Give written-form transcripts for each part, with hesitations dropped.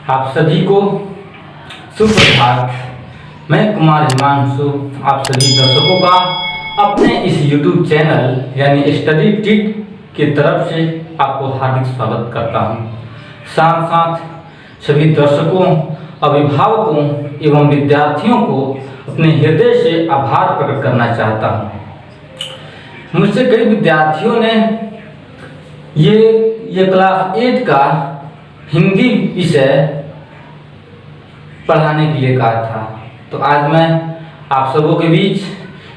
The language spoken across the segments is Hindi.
आप सभी को सुप्रभात। मैं कुमार हिमांशु आप सभी दर्शकों का अपने इस YouTube चैनल यानी स्टडी टिट की तरफ से आपको हार्दिक स्वागत करता हूं। साथ साथ सभी दर्शकों, अभिभावकों एवं विद्यार्थियों को अपने हृदय से आभार प्रकट करना चाहता हूं। मुझसे कई विद्यार्थियों ने ये क्लास 8 का हिंदी विषय पढ़ाने के लिए कहा था, तो आज मैं आप सबों के बीच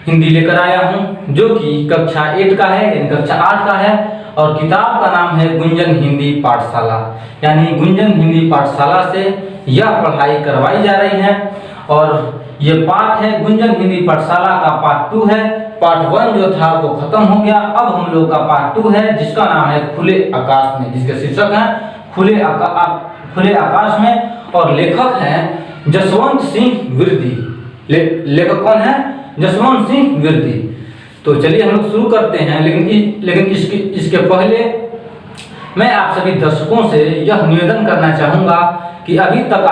हिंदी लेकर आया हूं, जो कि कक्षा 8 का है यानी कक्षा 8 का है और किताब का नाम है गुंजन हिंदी पाठशाला। यानी गुंजन हिंदी पाठशाला से यह पढ़ाई करवाई जा रही है और ये पाठ है गुंजन हिंदी पाठशाला का पार्ट 2 है। पार्ट 1 जो था वो खत्म हो गया, अब हम लोग का पार्ट 2 है जिसका नाम है खुले आकाश में, जिसके शीर्षक है खुले आकाश में और लेखक हैं जसवंत सिंह विरदी। लेखक कौन है? जसवंत सिंह विरदी। तो चलिए हम लोग शुरू करते हैं, लेकिन इसके पहले मैं आप सभी दर्शकों से यह निवेदन करना चाहूँगा कि अभी तक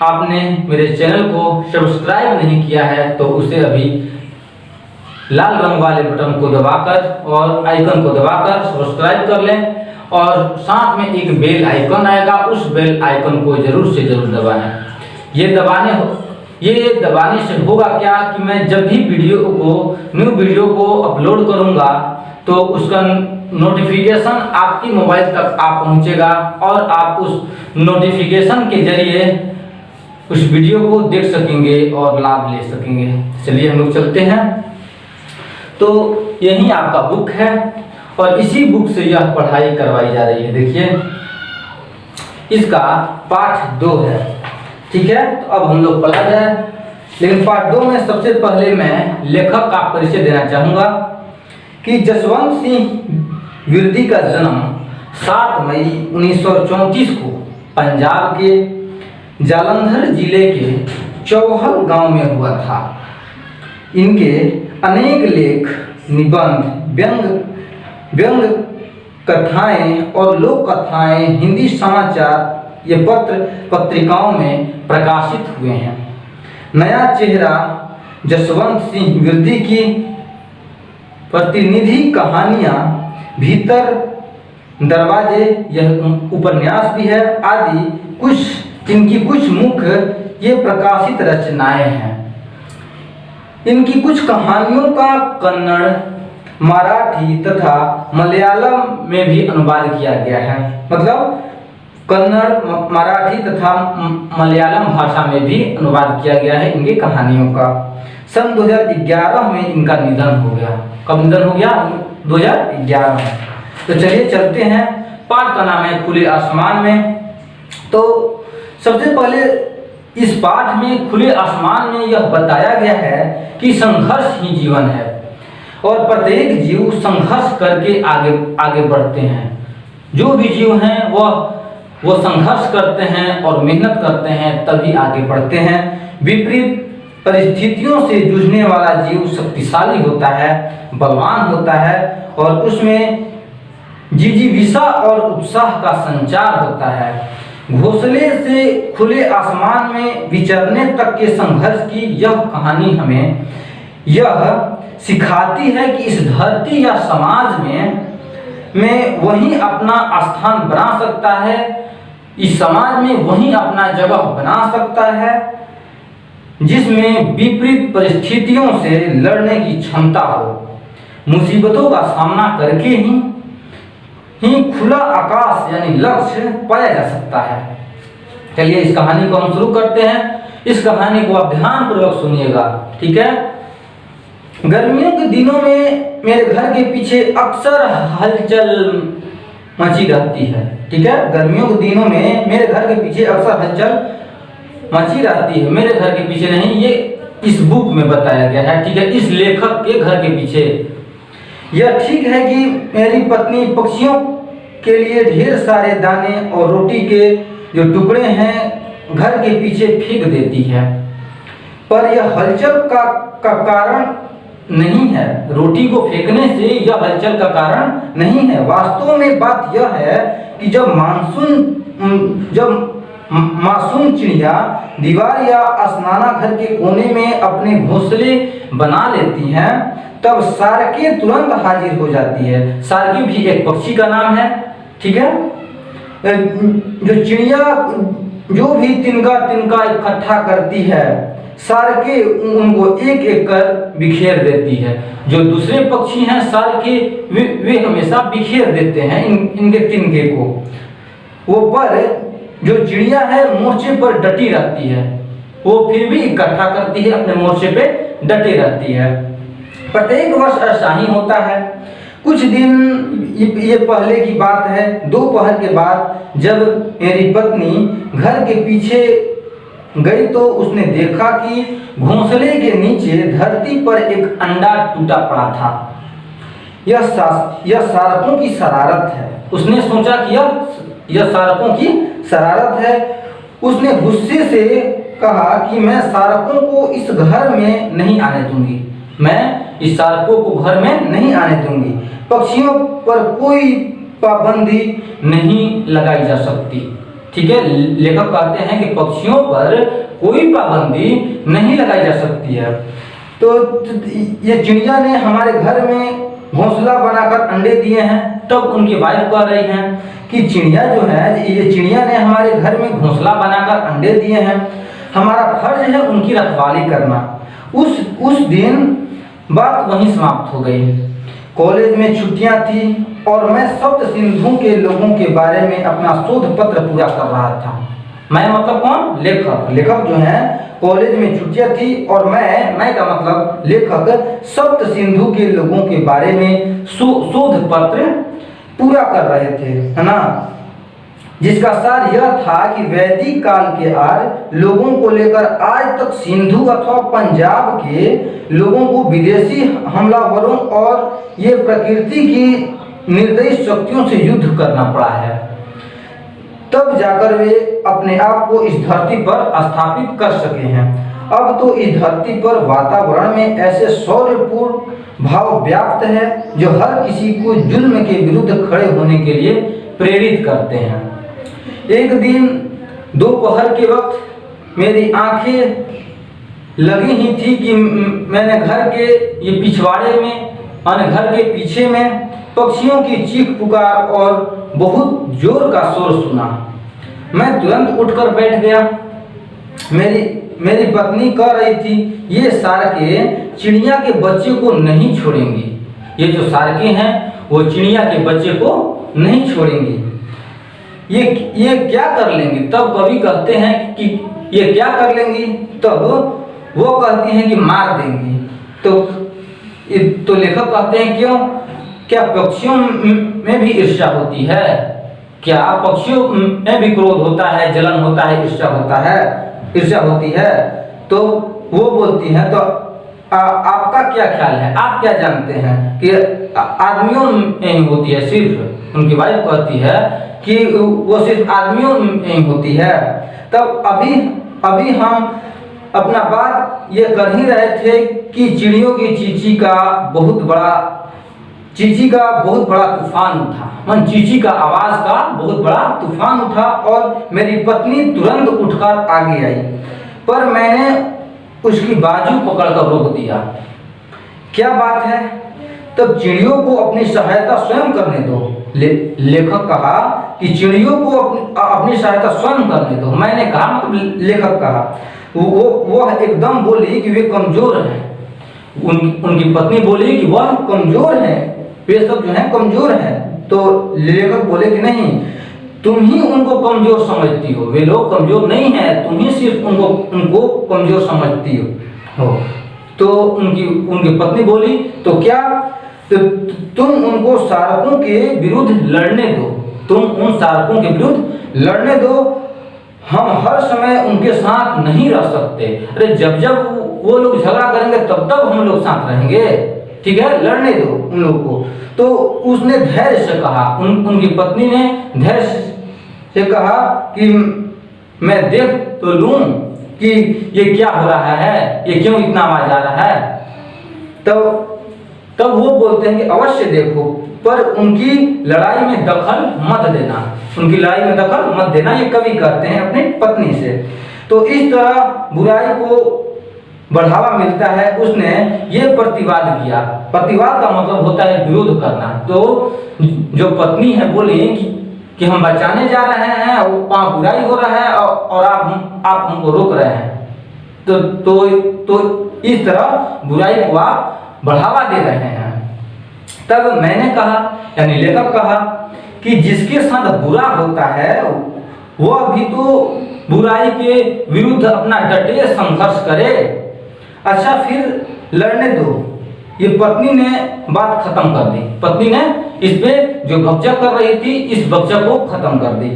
आपने मेरे चैनल को सब्सक्राइब नहीं किया है तो उसे अभी लाल रंग वाले बटन को दबाकर और आइकन को दबाकर सब्सक्राइब कर लें और साथ में एक बेल आइकन आएगा, उस बेल आइकन को जरूर से जरूर दबाएं। ये दबाने से होगा क्या कि मैं जब भी न्यू वीडियो को अपलोड करूंगा तो उसका नोटिफिकेशन आपकी मोबाइल तक पहुंचेगा और आप उस नोटिफिकेशन के जरिए उस वीडियो को देख सकेंगे और लाभ ले सकेंगे। चलिए हम लोग चलते हैं। तो यही आपका बुक है और इसी बुक से यह पढ़ाई करवाई जा रही है। देखिए इसका पाठ 2 है, ठीक है। तो अब हम लोग पढ़ा जाए, लेकिन पाठ 2 में सबसे पहले मैं लेखक का परिचय देना चाहूँगा कि जसवंत सिंह विरदी का जन्म 7 मई 1934 को पंजाब के जालंधर जिले के चौहल गांव में हुआ था। इनके अनेक लेख, निबंध, व्यंग कथाएं और लोक कथाएं हिंदी समाचार ये पत्रिकाओं में प्रकाशित हुए हैं। नया चेहरा जसवंत सिंह विरदी की प्रतिनिधि कहानियां, भीतर दरवाजे, यह उपन्यास भी है आदि इनकी कुछ मुख्य ये प्रकाशित रचनाएं हैं। इनकी कुछ कहानियों का कन्नड़, मराठी तथा मलयालम में भी अनुवाद किया गया है। मतलब कन्नड़, मराठी तथा मलयालम भाषा में भी अनुवाद किया गया है इनकी कहानियों का। सन 2011 में इनका निधन हो गया। कब निधन हो गया? 2011 में। तो चलिए चलते हैं। पाठ का नाम है खुले आसमान में। तो सबसे पहले इस पाठ में खुले आसमान में यह बताया गया है कि संघर्ष ही जीवन है और प्रत्येक जीव संघर्ष करके आगे बढ़ते हैं। जो भी जीव हैं वो संघर्ष करते हैं और मेहनत करते हैं तभी आगे बढ़ते हैं। विपरीत परिस्थितियों से जूझने वाला जीव शक्तिशाली होता है, बलवान होता है और उसमें जिजीविषा और उत्साह का संचार होता है। घोंसले से खुले आसमान में विचरने तक के संघर्ष की यह कहानी हमें यह सिखाती है कि इस धरती या समाज में वही अपना स्थान बना सकता है, इस समाज में वही अपना जगह बना सकता है जिसमें विपरीत परिस्थितियों से लड़ने की क्षमता हो। मुसीबतों का सामना करके ही खुला आकाश यानी लक्ष्य पाया जा सकता है। चलिए इस कहानी को हम शुरू करते हैं। इस कहानी को आप ध्यानपूर्वक सुनिएगा, ठीक है। गर्मियों के दिनों में मेरे घर के पीछे अक्सर हलचल मची रहती है, ठीक है। गर्मियों के दिनों में मेरे घर के पीछे अक्सर हलचल मची रहती है। मेरे घर के पीछे नहीं, ये इस बुक में बताया गया है, ठीक है, इस लेखक के घर के पीछे। यह ठीक है कि मेरी पत्नी पक्षियों के लिए ढेर सारे दाने और रोटी के जो टुकड़े हैं घर के पीछे फेंक देती है, पर यह हलचल का कारण नहीं है, रोटी को फेंकने से यह हलचल का कारण नहीं है। वास्तव में बात यह है कि जब मासूम चिड़िया दीवार या स्नाना घर के कोने में अपने घोंसले बना लेती हैं, तब सार्के तुरंत हाजिर हो जाती है। सार्के भी एक पक्षी का नाम है, ठीक है। जो चिड़िया जो भी तिनका तिनका इकट्ठा करती है, सार्के उनको एक एक कर बिखेर देती है। जो दूसरे पक्षी हैं सार्के, वे हमेशा बिखेर देते हैं इनके तिनके को। वो पर जो चिड़िया है मोर्चे पर डटी रहती है, वो फिर भी इकट्ठा करती है, अपने मोर्चे पे डटी रहती है। प्रत्येक वर्ष ऐसा ही होता है। कुछ दिन ये पहले की बात है, दोपहर के बाद जब मेरी पत्नी घर के पीछे गई तो उसने देखा कि घोंसले के नीचे धरती पर एक अंडा टूटा पड़ा था। यह सारकों की शरारत है। उसने सोचा कि यह सारकों की शरारत है। उसने गुस्से से कहा कि मैं सारकों को इस घर में नहीं आने दूंगी, मैं इस सारकों को घर में नहीं आने दूंगी। पक्षियों पर कोई पाबंदी नहीं लगाई जा सकती, ठीक है। लेखक कहते हैं कि पक्षियों पर कोई पाबंदी नहीं लगाई जा सकती है। तो ये चिड़िया ने हमारे घर में घोंसला बनाकर अंडे दिए हैं। तब उनकी वाइफ कह रही हैं कि चिड़िया जो है, ये चिड़िया ने हमारे घर में घोंसला बनाकर अंडे दिए हैं, हमारा फर्ज है उनकी रखवाली करना। उस दिन बात वहीं समाप्त हो गई। कॉलेज में छुट्टियां थी और मैं सप्त सिंधु के लोगों के बारे में अपना शोध पत्र पूरा कर रहा था। मैं मतलब कौन? लेखक जो है, कॉलेज में छुट्टियां थी और मैं का मतलब लेखक सप्त सिंधु के लोगों के बारे में शोध पत्र पूरा कर रहे थे, है ना। जिसका सार यह था कि वैदिक काल के आर्य लोगों को लेकर आज तक सिंधु अथवा पंजाब के लोगों को विदेशी हमलावरों और ये प्रकृति की निर्दयी शक्तियों से युद्ध करना पड़ा है। तब जाकर वे अपने आप को इस धरती पर स्थापित कर सके हैं। अब तो इस धरती पर वातावरण में ऐसे शौर्यपूर्ण भाव व्याप्त है जो हर किसी को जुल्म के विरुद्ध खड़े होने के लिए प्रेरित करते हैं। एक दिन दोपहर के वक्त मेरी आंखें लगी ही थी कि मैंने घर के ये पिछवाड़े में और घर के पीछे में पक्षियों की चीख पुकार और बहुत जोर का शोर सुना। मैं तुरंत उठकर बैठ गया। मेरी पत्नी कह रही थी, ये सारके चिड़िया के बच्चे को नहीं छोड़ेंगी। ये जो सारके हैं वो चिड़िया के बच्चे को नहीं छोड़ेंगी। ये क्या कर लेंगी? तब कवि कहते हैं कि ये क्या कर लेंगी, तब वो कहती हैं कि मार देंगी। तो लेखक कहते हैं क्यों? क्या पक्षियों में भी ईर्ष्या होती है? क्या पक्षियों में भी क्रोध होता है, जलन होता है, ईर्ष्या होती है? तो वो बोलती हैं, तो आपका क्या ख्याल है, आप क्या जानते हैं कि आदमियों में ही होती है सिर्फ? उनकी वाइफ कहती है कि वो सिर्फ आदमियों में होती है। तब अभी हम अपना बात ये कर ही रहे थे कि चिड़ियों की चींची का बहुत बड़ा तूफान उठा। चींची का आवाज का बहुत बड़ा तूफान उठा और मेरी पत्नी तुरंत उठकर आगे आई, पर मैंने उसकी बाजू पकड़कर रोक दिया। क्या बात है? तब चिड़ियों को अपनी सहायता स्वयं करने दो। लेखक कहा कि चिड़ियों को अपनी सहायता स्वयं करने दो। मैंने कहा, मतलब लेखक कहा, वो एकदम बोली कि वे कमजोर हैं। उनकी पत्नी बोली कि वह कमजोर है, वे सब जो है कमजोर है। तो लेखक बोले कि नहीं, तुम ही उनको कमजोर समझती हो, वे लोग कमजोर नहीं है, तुम ही सिर्फ उनको कमजोर समझती हो। तो उनकी पत्नी बोली, तो क्या तुम उनको सारकों के विरुद्ध लड़ने दो, तुम उन सारकों के विरुद्ध लड़ने दो। हम हर समय उनके साथ नहीं रह सकते। अरे जब वो लोग झगड़ा करेंगे तब हम लोग साथ रहेंगे, ठीक है, लड़ने दो उन लोग को। तो उसने धैर्य से कहा, उनकी पत्नी ने धैर्य से कहा कि मैं देख तो लूं कि ये क्या हो रहा है, ये क्यों इतना आवाज आ रहा है। तब वो बोलते हैं कि अवश्य देखो, पर उनकी लड़ाई में दखल मत देना, उनकी लड़ाई में दखल मत देना, ये कवि कहते हैं अपनी पत्नी से। तो इस तरह बुराई को बढ़ावा मिलता है। उसने ये प्रतिवाद किया। प्रतिवाद का मतलब होता है विरोध करना। तो जो पत्नी है बोली कि हम बचाने जा रहे हैं, वहाँ बुराई हो रहा है और आप हमको रोक रहे हैं। तो इस तरह बुराई को आप बढ़ावा दे रहे हैं। तब मैंने कहा, यानी लेखक कहा कि जिसके साथ बुरा होता है वो अभी तो बुराई के विरुद्ध अपना डटे संघर्ष करे। अच्छा, फिर लड़ने दो। ये पत्नी ने बात खत्म कर दी। पत्नी ने इस पे जो बकझक कर रही थी, इस बकझक को खत्म कर दी।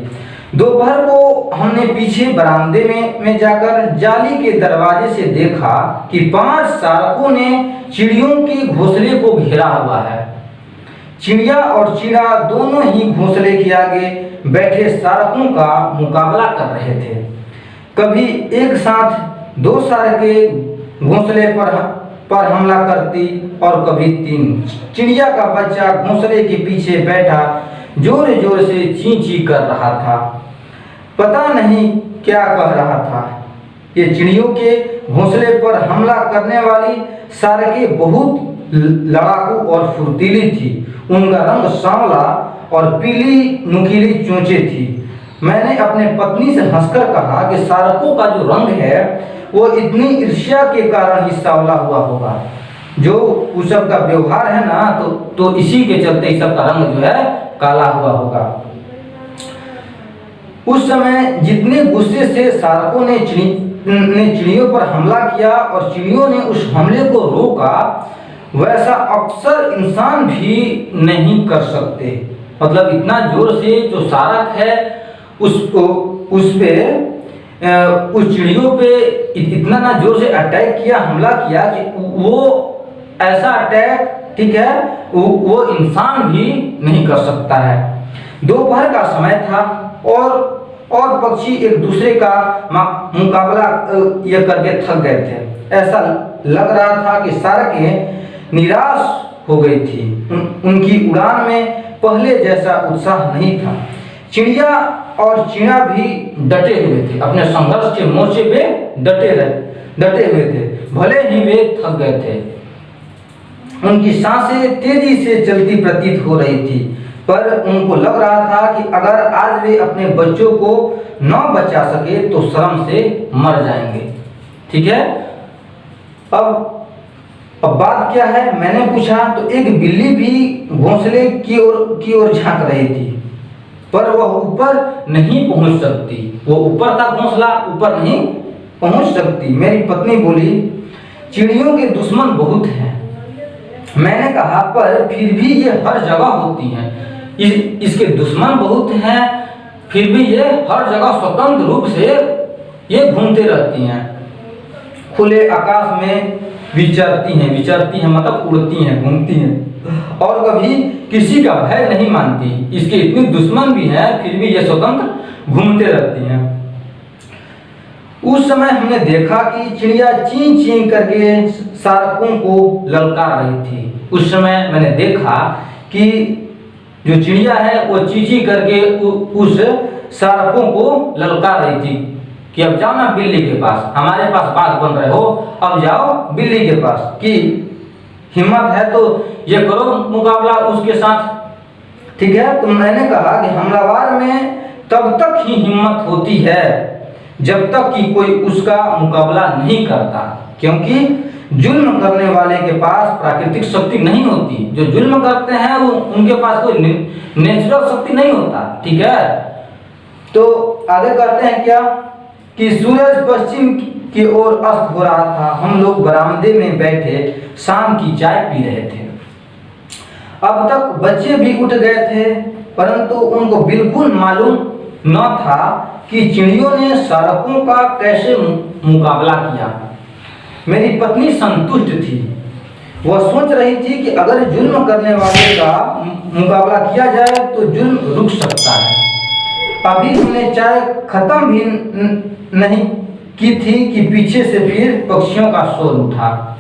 दोपहर को हमने पीछे बरामदे में जाकर जाली के दरवाजे से देखा कि 5 सारकों ने चिड़ियों के घोंसले को घेरा हुआ है। चिड़िया और चिड़ा दोनों ही घोंसले के आगे बैठे सारकों का मुकाबला कर रहे थे। कभी एक साथ 2 सारकें घोंसले पर हमला करती और कभी 3। चिड़िया का बच्चा घोंसले के पीछे बैठा जोर जोर से ची ची कर रहा था। पता नहीं क्या कह रहा था। ये चिड़ियों के घोंसले पर हमला करने वाली सारकें बहुत लड़ाकू और फुर्तीली थी। उनका रंग सांवला और पीली नुकीली चोंचें थी। मैंने अपने पत्नी से हंसकर कहा कि सारकों का जो रंग है वो इतनी ईर्ष्या के कारण ही सांवला हुआ होगा। जो उस सब का व्यवहार है ना, तो इसी के चलते इस सब का रंग जो है काला हुआ होगा। उस समय जितने गुस्से से सारकों ने चिड़ियों पर हमला किया और चिड़ियों ने उस हमले को रोका, वैसा अक्सर इंसान भी नहीं कर सकते। मतलब इतना जोर से जो सारक है उस चिड़ियों पे इतना ना जोर से अटैक किया, हमला किया कि वो ऐसा अटैक, ठीक है, वो इंसान भी नहीं कर सकता है। दोपहर का समय था और पक्षी एक दूसरे का मुकाबला ये करके थक गए थे। ऐसा लग रहा था कि सारकें निराश हो गई थी। उनकी उड़ान में पहले जैसा उत्साह नहीं था। चिड़िया और चिड़ा भी डटे हुए थे, अपने संघर्ष के मोर्चे पे डटे हुए थे, भले ही वे थक गए थे। उनकी सांसें तेजी से चलती प्रतीत हो रही थी, पर उनको लग रहा था कि अगर आज वे अपने बच्चों को न बचा सके तो शर्म से मर जाएंगे। ठीक है, अब बात क्या है, मैंने पूछा तो एक बिल्ली भी घोंसले की ओर झांक रही थी, पर वह ऊपर नहीं पहुंच सकती। वो ऊपर था घोंसला, ऊपर नहीं पहुंच सकती। मेरी पत्नी बोली, चिड़ियों के दुश्मन बहुत हैं। मैंने कहा, पर फिर भी ये हर जगह होती हैं। इसके दुश्मन बहुत हैं, फिर भी ये हर जगह स्वतंत्र रूप से ये घूमते रहती हैं, खुले आकाश में विचरती हैं मतलब उड़ती हैं, घूमती हैं, और कभी किसी का भय नहीं मानती। इसके इतने दुश्मन भी हैं, फिर भी ये स्वतंत्र घूमते रहती हैं। उस समय हमने देखा कि चिड़िया चीं चीं करके सारकों को ललकार रही थी। उस समय मैंने देखा कि जो चिड़िया है वो चींची करके उस सारकों को ललकार रही थी कि अब जाओ ना बिल्ली के पास, हमारे पास बात बन रहे हो, अब जाओ बिल्ली के पास, कि हिम्मत है तो ये करो मुकाबला उसके साथ। ठीक है, तो मैंने कहा कि हमलावर में तब तक ही हिम्मत होती है जब तक कि कोई उसका मुकाबला नहीं करता, क्योंकि जुल्म करने वाले के पास प्राकृतिक शक्ति नहीं होती। जो जुल्म करते हैं वो उनके पास कोई नेचुरल शक्ति नहीं होता। ठीक है, तो आगे करते हैं क्या कि सूरज पश्चिम की ओर अस्त हो रहा था। हम लोग बरामदे में बैठे शाम की चाय पी रहे थे। अब तक बच्चे भी उठ गए थे, परंतु उनको बिल्कुल मालूम न था कि चिड़ियों ने सारकों का कैसे मुकाबला किया। मेरी पत्नी संतुष्ट थी। वह सोच रही थी कि अगर जुल्म करने वाले का मुकाबला किया जाए तो जुल्म रुक सकता है। अभी हमने चाय खत्म भी नहीं की थी कि पीछे से फिर पक्षियों का शोर उठा।